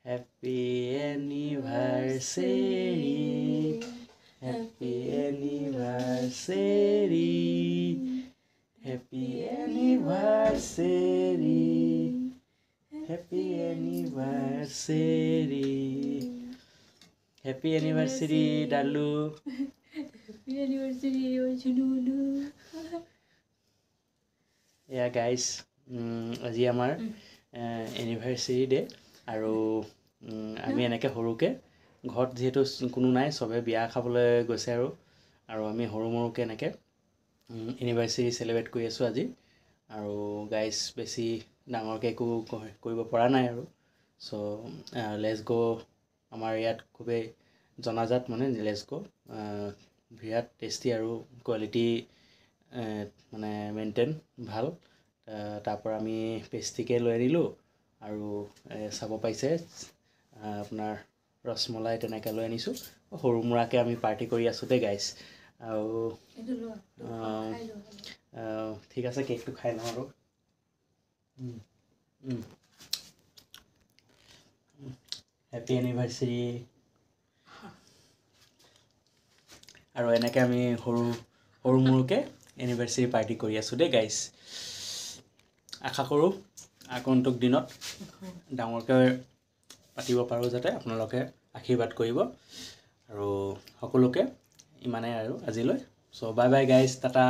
Happy anniversary. Happy anniversary. Happy anniversary. Happy anniversary. Happy anniversary, Dalu. Happy anniversary, Jununu. Yeah, guys. আজি আমাৰ anniversary day আৰু আমি এনেকৈ সৰুকৈ ঘৰত যিহেতু কোনো নাই চবে বিয়া খাবলৈ গৈছে আৰু আমি সৰু মৰুকৈ এনেকৈ এনিভাৰ্চেৰি চেলিব্ৰেট কৰি আছোঁ আজি আৰু গাইজ বেছি ডাঙৰকৈ একো কৰিব পৰা নাই আৰু চ' লেটছ গ' আমাৰ ইয়াত খুবেই জনাজাত মানে লেটছ গ' বিৰাট টেষ্টি আৰু কোৱালিটি মানে মেইনটেইন ভাল তাৰ পৰা আমি পেষ্ট্ৰিকে লৈ আনিলোঁ আৰু চাব পাইছে আপোনাৰ ৰসমলাই তেনেকৈ লৈ আনিছোঁ সৰু মুৰাকৈ আমি পাৰ্টি কৰি আছোঁ দেই গাইজ আৰু ঠিক আছে কেকটো খাই লওঁ আৰু হেপী এনিভাৰ্চেৰি আৰু এনেকৈ আমি সৰু মৰুকৈ এনিভাৰ্চেৰি পাৰ্টি কৰি আছোঁ দেই গাইজ আশা কৰোঁ আগন্তুক দিনত ডাঙৰকৈ পাতিব পাৰোঁ যাতে আপোনালোকে আশীৰ্বাদ কৰিব আৰু সকলোকে ইমানেই আৰু আজিলৈ চ' বাই বাই গাইজ টাটা